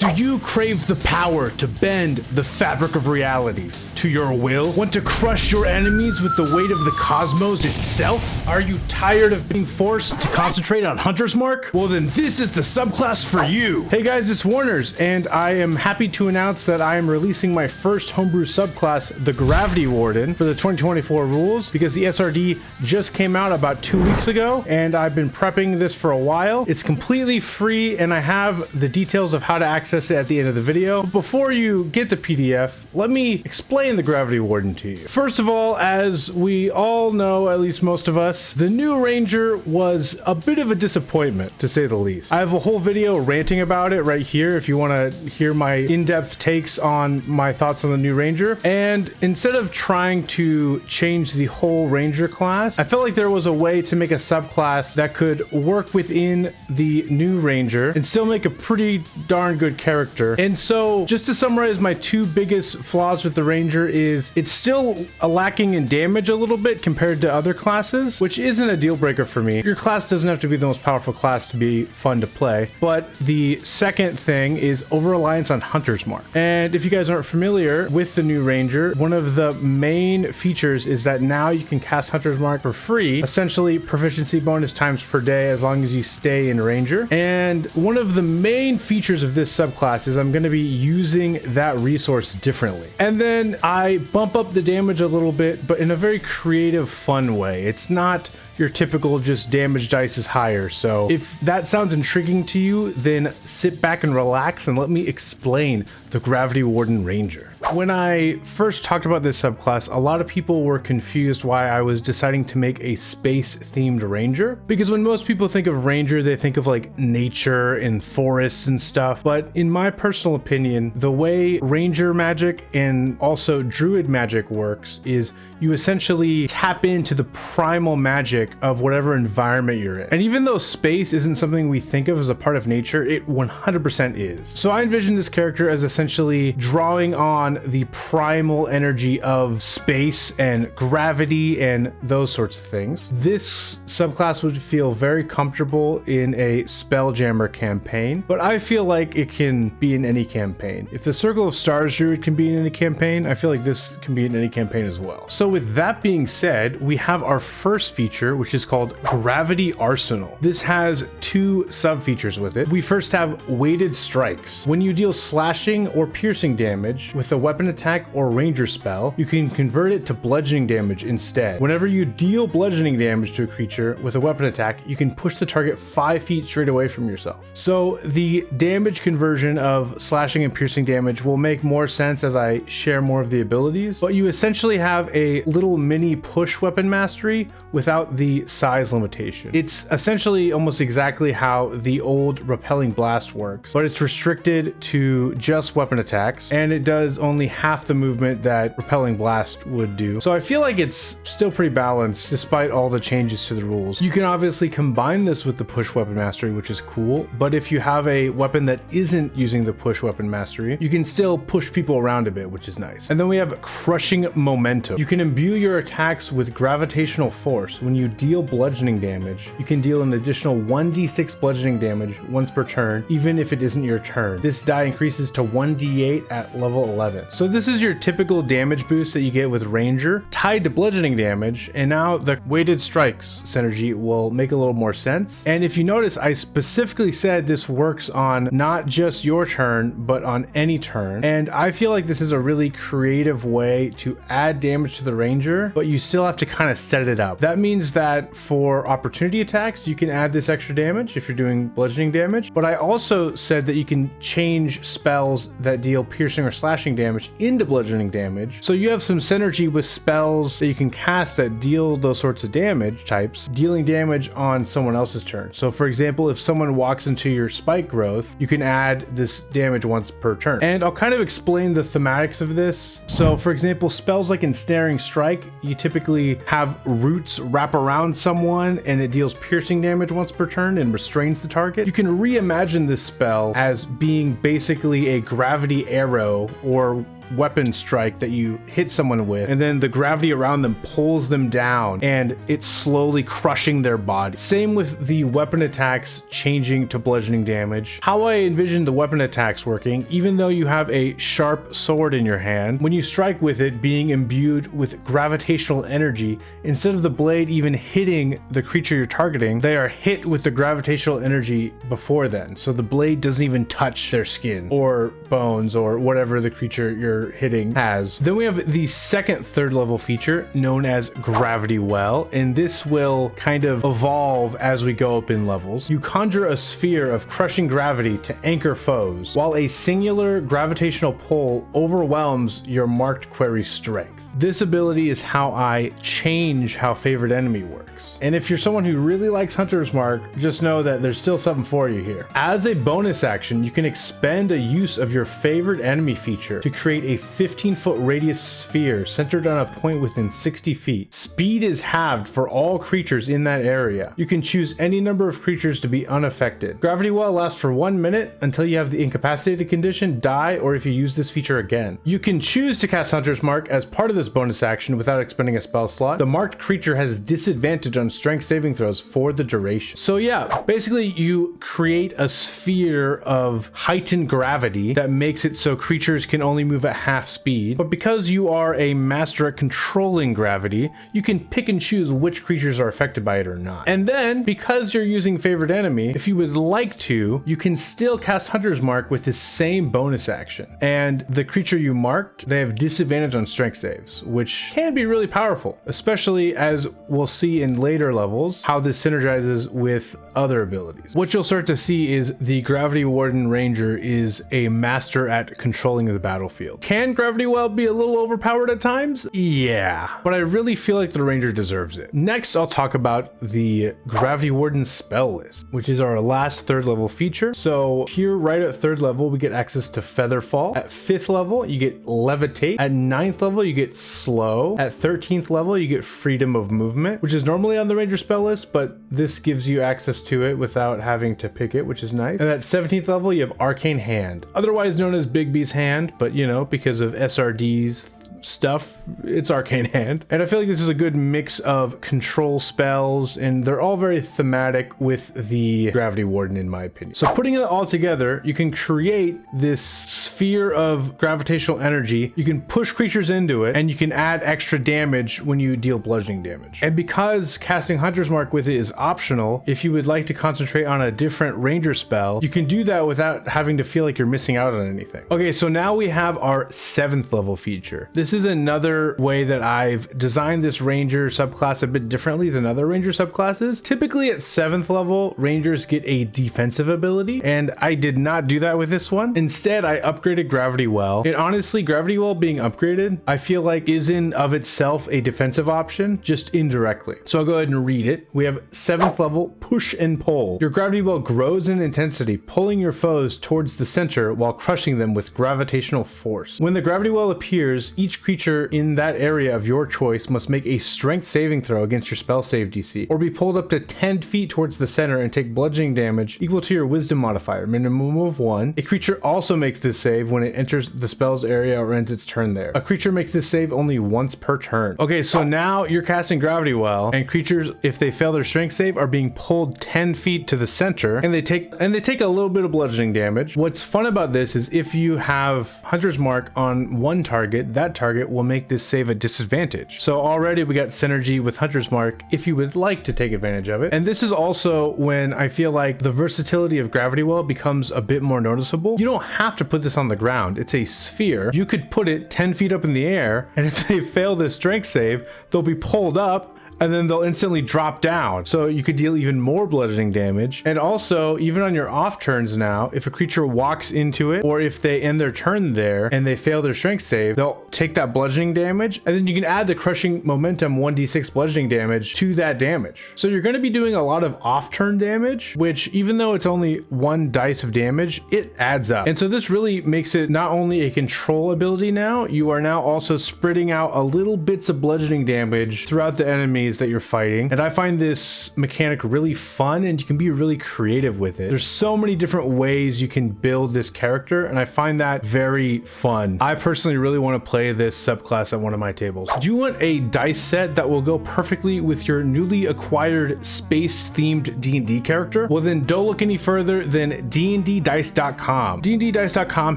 Do you crave the power to bend the fabric of reality to your will? Want to crush your enemies with the weight of the cosmos itself? Are you tired of being forced to concentrate on Hunter's Mark? Well, then this is the subclass for you. Hey guys, it's Warners, and I am happy to announce that I am releasing my first homebrew subclass, the Gravity Warden, for the 2024 rules, because the SRD just came out about 2 weeks ago, and I've been prepping this for a while. It's completely free, and I have the details of how to access it at the end of the video. But before you get the PDF, let me explain the Gravity Warden to you. First of all, as we all know, at least most of us, the new Ranger was a bit of a disappointment, to say the least. I have a whole video ranting about it right here if you want to hear my in-depth takes on my thoughts on the new Ranger. And instead of trying to change the whole Ranger class, I felt like there was a way to make a subclass that could work within the new Ranger and still make a pretty darn good character. And so, just to summarize, my two biggest flaws with the Ranger is it's still lacking in damage a little bit compared to other classes, which isn't a deal breaker for me. Your class doesn't have to be the most powerful class to be fun to play. But the second thing is over-reliance on Hunter's Mark. And if you guys aren't familiar with the new Ranger, one of the main features is that now you can cast Hunter's Mark for free, essentially proficiency bonus times per day as long as you stay in Ranger. And one of the main features of this subclass is I'm going to be using that resource differently. And then I bump up the damage a little bit, but in a very creative, fun way. It's not your typical just damage dice is higher. So if that sounds intriguing to you, then sit back and relax and let me explain the Gravity Warden Ranger. When I first talked about this subclass, a lot of people were confused why I was deciding to make a space-themed Ranger. Because when most people think of Ranger, they think of like nature and forests and stuff. But in my personal opinion, the way Ranger magic and also Druid magic works is you essentially tap into the primal magic of whatever environment you're in. And even though space isn't something we think of as a part of nature, it 100% is. So I envision this character as essentially drawing on the primal energy of space and gravity and those sorts of things. This subclass would feel very comfortable in a Spelljammer campaign, but I feel like it can be in any campaign. If the Circle of Stars Druid can be in any campaign, I feel like this can be in any campaign as well. So with that being said, we have our first feature, which is called Gravity Arsenal. This has two sub features with it. We first have weighted strikes. When you deal slashing or piercing damage with a weapon attack or ranger spell, you can convert it to bludgeoning damage instead. Whenever you deal bludgeoning damage to a creature with a weapon attack, you can push the target 5 feet straight away from yourself. So the damage conversion of slashing and piercing damage will make more sense as I share more of the abilities, but you essentially have a little mini push weapon mastery without the size limitation. It's essentially almost exactly how the old repelling blast works, but it's restricted to just weapon attacks, and it does only half the movement that repelling blast would do. So I feel like it's still pretty balanced despite all the changes to the rules. You can obviously combine this with the push weapon mastery, which is cool, but if you have a weapon that isn't using the push weapon mastery, you can still push people around a bit, which is nice. And then we have crushing momentum. You can imbue your attacks with gravitational force. When you deal bludgeoning damage, you can deal an additional 1d6 bludgeoning damage once per turn, even if it isn't your turn. This die increases to 1d8 at level 11. So this is your typical damage boost that you get with Ranger, tied to bludgeoning damage, and now the weighted strikes synergy will make a little more sense. And if you notice, I specifically said this works on not just your turn, but on any turn. And I feel like this is a really creative way to add damage to the Ranger, but you still have to kind of set it up. That means that for opportunity attacks, you can add this extra damage if you're doing bludgeoning damage. But I also said that you can change spells that deal piercing or slashing damage into bludgeoning damage. So you have some synergy with spells that you can cast that deal those sorts of damage types, dealing damage on someone else's turn. So for example, if someone walks into your spike growth, you can add this damage once per turn. And I'll kind of explain the thematics of this. So for example, spells like Ensnaring Strike, you typically have roots wrap around someone and it deals piercing damage once per turn and restrains the target. You can reimagine this spell as being basically a gravity arrow or weapon strike that you hit someone with, and then the gravity around them pulls them down and it's slowly crushing their body. Same with the weapon attacks changing to bludgeoning damage. How I envision the weapon attacks working, even though you have a sharp sword in your hand, when you strike with it being imbued with gravitational energy, instead of the blade even hitting the creature you're targeting, they are hit with the gravitational energy before then. So the blade doesn't even touch their skin or bones or whatever the creature you're hitting has. Then we have the second third level feature known as Gravity Well, and this will kind of evolve as we go up in levels. You conjure a sphere of crushing gravity to anchor foes, while a singular gravitational pull overwhelms your marked query's strength. This ability is how I change how favorite enemy works. And if you're someone who really likes Hunter's Mark, just know that there's still something for you here. As a bonus action, you can expend a use of your favorite enemy feature to create a 15-foot radius sphere centered on a point within 60 feet. Speed is halved for all creatures in that area. You can choose any number of creatures to be unaffected. Gravity Well lasts for 1 minute until you have the incapacitated condition, die, or if you use this feature again. You can choose to cast Hunter's Mark as part of this bonus action without expending a spell slot. The marked creature has disadvantage on strength saving throws for the duration. So yeah, basically you create a sphere of heightened gravity that makes it so creatures can only move at half speed. But because you are a master at controlling gravity, you can pick and choose which creatures are affected by it or not. And then, because you're using favorite enemy, if you would like to, you can still cast Hunter's Mark with this same bonus action. And the creature you marked, they have disadvantage on strength saves, which can be really powerful, especially as we'll see in later levels how this synergizes with other abilities. What you'll start to see is the Gravity Warden Ranger is a master at controlling the battlefield. Can Gravity Well be a little overpowered at times? Yeah, but I really feel like the Ranger deserves it. Next, I'll talk about the Gravity Warden spell list, which is our last third level feature. So here, right at third level, we get access to Featherfall. At 5th level, you get Levitate. At 9th level, you get Slow. At 13th level, you get Freedom of Movement, which is normally on the Ranger spell list, but this gives you access to it without having to pick it, which is nice. And at 17th level, you have Arcane Hand, otherwise known as Big B's Hand, but you know, because of SRD's stuff, it's Arcane Hand. And I feel like this is a good mix of control spells, and they're all very thematic with the Gravity Warden in my opinion. So putting it all together, you can create this sphere of gravitational energy. You can push creatures into it, and you can add extra damage when you deal bludgeoning damage. And because casting Hunter's Mark with it is optional, if you would like to concentrate on a different Ranger spell, you can do that without having to feel like you're missing out on anything. Okay, so now we have our 7th level feature. This is another way that I've designed this Ranger subclass a bit differently than other Ranger subclasses. Typically at 7th level, Rangers get a defensive ability, and I did not do that with this one. Instead, I upgraded Gravity Well. And honestly, Gravity Well being upgraded, I feel like is in of itself a defensive option, just indirectly. So I'll go ahead and read it. We have 7th level, Push and Pull. Your Gravity Well grows in intensity, pulling your foes towards the center while crushing them with gravitational force. When the Gravity Well appears, each creature in that area of your choice must make a strength saving throw against your spell save DC, or be pulled up to 10 feet towards the center and take bludgeoning damage equal to your wisdom modifier, minimum of 1. A creature also makes this save when it enters the spell's area or ends its turn there. A creature makes this save only once per turn. Okay, so now you're casting Gravity Well, and creatures, if they fail their strength save, are being pulled 10 feet to the center, and they take a little bit of bludgeoning damage. What's fun about this is if you have Hunter's Mark on one target, that target will make this save a disadvantage. So already we got synergy with Hunter's Mark if you would like to take advantage of it. And this is also when I feel like the versatility of Gravity Well becomes a bit more noticeable. You don't have to put this on the ground. It's a sphere. You could put it 10 feet up in the air, and if they fail this strength save, they'll be pulled up and then they'll instantly drop down. So you could deal even more bludgeoning damage. And also, even on your off turns now, if a creature walks into it, or if they end their turn there and they fail their strength save, they'll take that bludgeoning damage, and then you can add the crushing momentum 1d6 bludgeoning damage to that damage. So you're going to be doing a lot of off turn damage, which even though it's only 1 dice of damage, it adds up. And so this really makes it not only a control ability now, you are now also spreading out a little bits of bludgeoning damage throughout the enemies enemies that you're fighting. And I find this mechanic really fun, and you can be really creative with it. There's so many different ways you can build this character, and I find that very fun. I personally really want to play this subclass at one of my tables. Do you want a dice set that will go perfectly with your newly acquired space-themed D&D character? Well, then don't look any further than dnddice.com. dnddice.com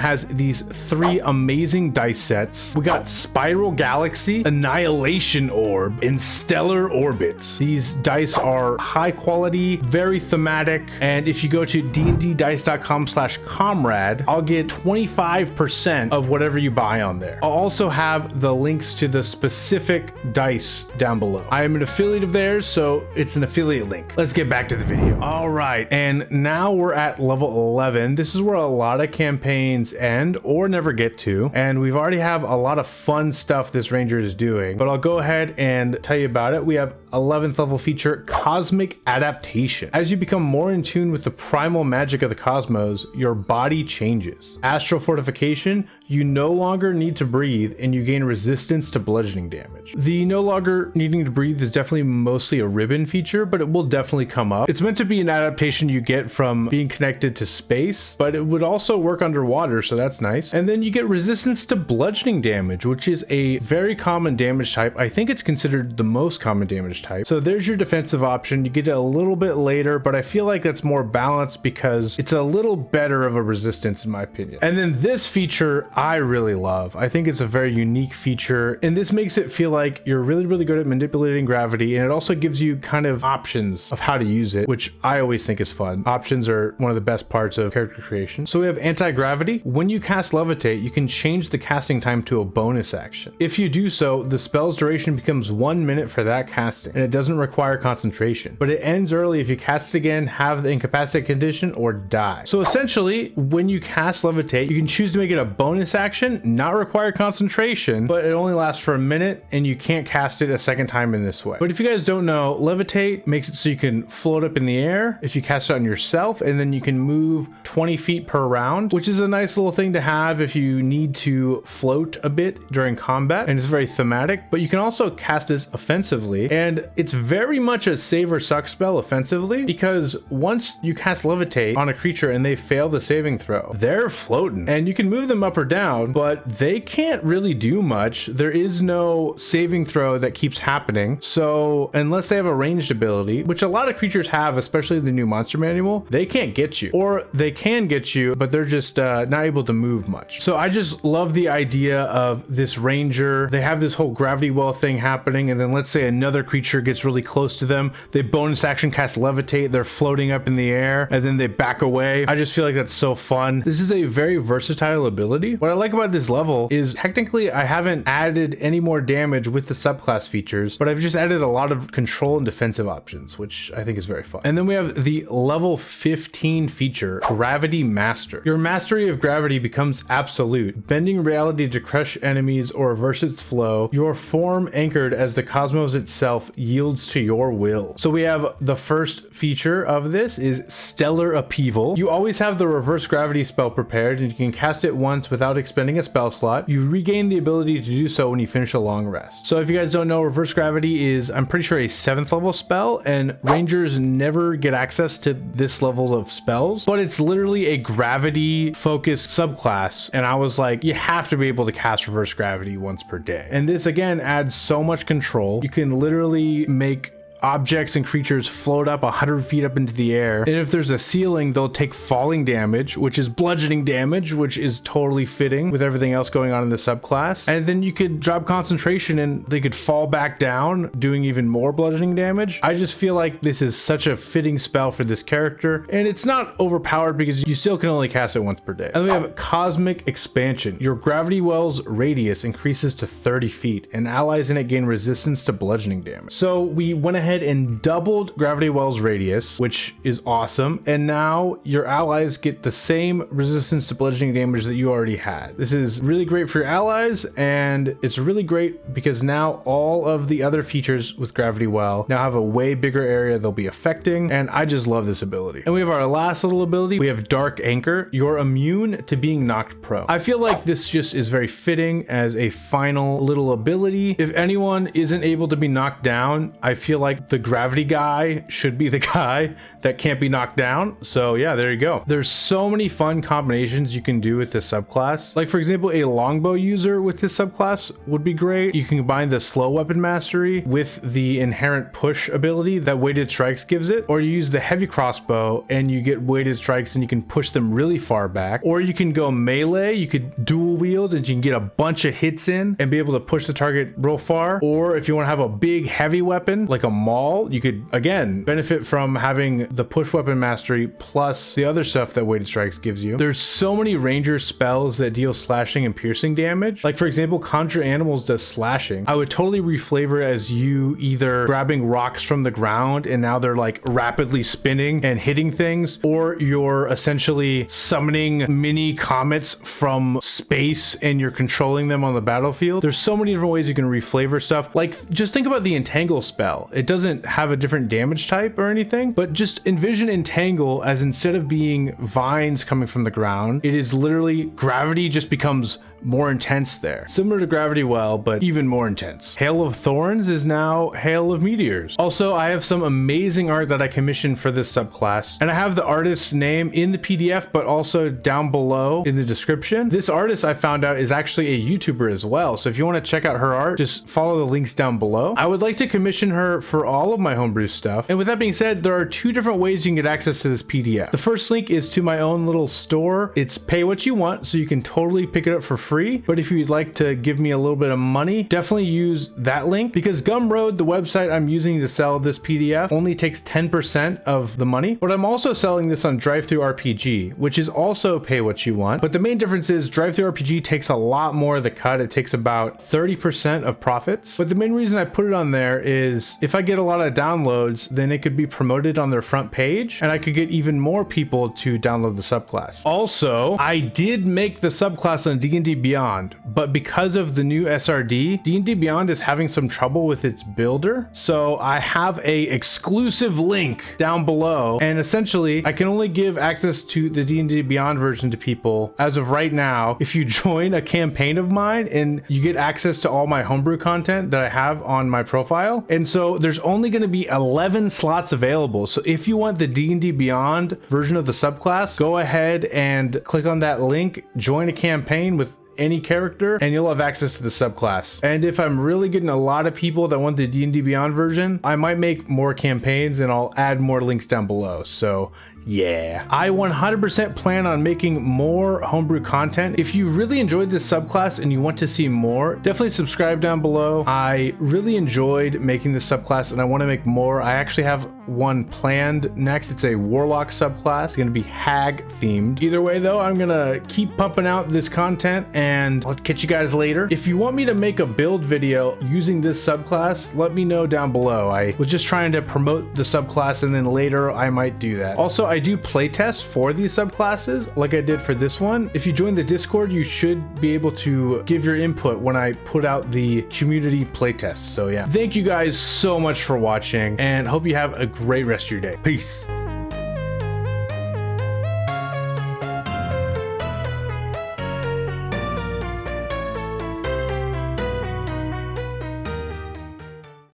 has these 3 amazing dice sets. We got Spiral Galaxy, Annihilation Orb, and Stellar Orbit. These dice are high quality, very thematic, and if you go to dnddice.com/comrade, I'll get 25% of whatever you buy on there. I'll also have the links to the specific dice down below. I am an affiliate of theirs, so it's an affiliate link. Let's get back to the video. All right, and now we're at level 11. This is where a lot of campaigns end or never get to, and we've already have a lot of fun stuff this ranger is doing, but I'll go ahead and tell you about it. We have 11th level feature, Cosmic Adaptation. As you become more in tune with the primal magic of the cosmos, your body changes. Astral Fortification, you no longer need to breathe and you gain resistance to bludgeoning damage. The no longer needing to breathe is definitely mostly a ribbon feature, but it will definitely come up. It's meant to be an adaptation you get from being connected to space, but it would also work underwater, so that's nice. And then you get resistance to bludgeoning damage, which is a very common damage type. I think it's considered the most common damage type. So there's your defensive option. You get it a little bit later, but I feel like that's more balanced because it's a little better of a resistance in my opinion. And then this feature I really love. I think it's a very unique feature, and this makes it feel like you're really, really good at manipulating gravity, and it also gives you kind of options of how to use it, which I always think is fun. Options are one of the best parts of character creation. So we have anti-gravity. When you cast Levitate, you can change the casting time to a bonus action. If you do so, the spell's duration becomes 1 minute for that casting, and it doesn't require concentration, but it ends early if you cast it again, have the incapacitate condition, or die. So essentially, when you cast Levitate, you can choose to make it a bonus action, not require concentration, but it only lasts for a minute, and you can't cast it a second time in this way. But if you guys don't know, Levitate makes it so you can float up in the air if you cast it on yourself, and then you can move 20 feet per round, which is a nice little thing to have if you need to float a bit during combat, and it's very thematic. But you can also cast this offensively, and it's very much a save or suck spell offensively, because once you cast Levitate on a creature and they fail the saving throw, they're floating, and you can move them up or down, but they can't really do much. There is no saving throw that keeps happening. So unless they have a ranged ability, which a lot of creatures have, especially the new monster manual, they can't get you, or they can get you, but they're just not able to move much. So I just love the idea of this ranger. They have this whole gravity well thing happening, and then let's say another creature gets really close to them, they bonus action cast Levitate, they're floating up in the air, and then they back away. I just feel like that's so fun. This is a very versatile ability. What I like about this level is technically I haven't added any more damage with the subclass features, but I've just added a lot of control and defensive options, which I think is very fun. And then we have the level 15 feature, Gravity Master. Your mastery of gravity becomes absolute, bending reality to crush enemies or reverse its flow. Your form anchored as the cosmos itself yields to your will. So we have the first feature of this is Stellar Upheaval. You always have the reverse gravity spell prepared, and you can cast it once without expending a spell slot. You regain the ability to do so when you finish a long rest. So if you guys don't know, reverse gravity is, I'm pretty sure, a 7th level spell, and rangers never get access to this level of spells, but it's literally a gravity focused subclass, and I was like, you have to be able to cast reverse gravity once per day. And this again adds so much control. You can literally make objects and creatures float up 100 feet up into the air, and if there's a ceiling, they'll take falling damage, which is bludgeoning damage, which is totally fitting with everything else going on in the subclass. And then you could drop concentration and they could fall back down, doing even more bludgeoning damage. I just feel like this is such a fitting spell for this character, and it's not overpowered because you still can only cast it once per day. And we have Cosmic Expansion. Your gravity well's radius increases to 30 feet, and allies in it gain resistance to bludgeoning damage. So we went ahead ahead and doubled Gravity Well's radius, which is awesome. And now your allies get the same resistance to bludgeoning damage that you already had. This is really great for your allies, and it's really great because now all of the other features with Gravity Well now have a way bigger area they'll be affecting, and I just love this ability. And we have our last little ability. We have Dark Anchor. You're immune to being knocked prone. I feel like this just is very fitting as a final little ability. If anyone isn't able to be knocked down, I feel like the gravity guy should be the guy that can't be knocked down. So yeah, there you go. There's so many fun combinations you can do with this subclass. Like for example, a longbow user with this subclass would be great. You can combine the slow weapon mastery with the inherent push ability that weighted strikes gives it, or you use the heavy crossbow and you get weighted strikes and you can push them really far back, or you can go melee. You could dual wield and you can get a bunch of hits in and be able to push the target real far. Or if you want to have a big heavy weapon like a maul, you could again benefit from having the push weapon mastery plus the other stuff that weighted strikes gives you. There's so many ranger spells that deal slashing and piercing damage. Like for example, Conjure Animals does slashing. I would totally reflavor as you either grabbing rocks from the ground and now they're like rapidly spinning and hitting things, or you're essentially summoning mini comets from space and you're controlling them on the battlefield. There's so many different ways you can reflavor stuff. Like just think about the Entangle spell. It doesn't have a different damage type or anything, but just envision Entangle as instead of being vines coming from the ground, it is literally gravity just becomes more intense there. Similar to Gravity Well, but even more intense. Hail of Thorns is now Hail of Meteors. Also, I have some amazing art that I commissioned for this subclass, and I have the artist's name in the PDF, but also down below in the description. This artist I found out is actually a YouTuber as well, so if you want to check out her art, just follow the links down below. I would like to commission her for all of my homebrew stuff. And with that being said, there are two different ways you can get access to this PDF. The first link is to my own little store. It's pay what you want, so you can totally pick it up for free. But if you'd like to give me a little bit of money, definitely use that link, because Gumroad, the website I'm using to sell this PDF, only takes 10% of the money. But I'm also selling this on DriveThruRPG, which is also pay what you want. But the main difference is DriveThruRPG takes a lot more of the cut. It takes about 30% of profits. But the main reason I put it on there is if I get a lot of downloads, then it could be promoted on their front page and I could get even more people to download the subclass. Also, I did make the subclass on D&D Beyond, but because of the new SRD, D&D Beyond is having some trouble with its builder. So I have a exclusive link down below, and essentially I can only give access to the D&D Beyond version to people as of right now if you join a campaign of mine, and you get access to all my homebrew content that I have on my profile. And so there's only going to be 11 slots available. So if you want the D&D Beyond version of the subclass, go ahead and click on that link, join a campaign with any character, and you'll have access to the subclass. And if I'm really getting a lot of people that want the D&D Beyond version, I might make more campaigns and I'll add more links down below. So yeah, I 100% plan on making more homebrew content. If you really enjoyed this subclass and you want to see more, definitely subscribe down below. I really enjoyed making this subclass and I want to make more. I actually have one planned next. It's a warlock subclass. It's going to be hag themed. Either way though, I'm going to keep pumping out this content and I'll catch you guys later. If you want me to make a build video using this subclass, let me know down below. I was just trying to promote the subclass and then later I might do that. Also, I do playtests for these subclasses like I did for this one. If you join the Discord, you should be able to give your input when I put out the community playtests. So yeah, thank you guys so much for watching and hope you have a great rest of your day. Peace.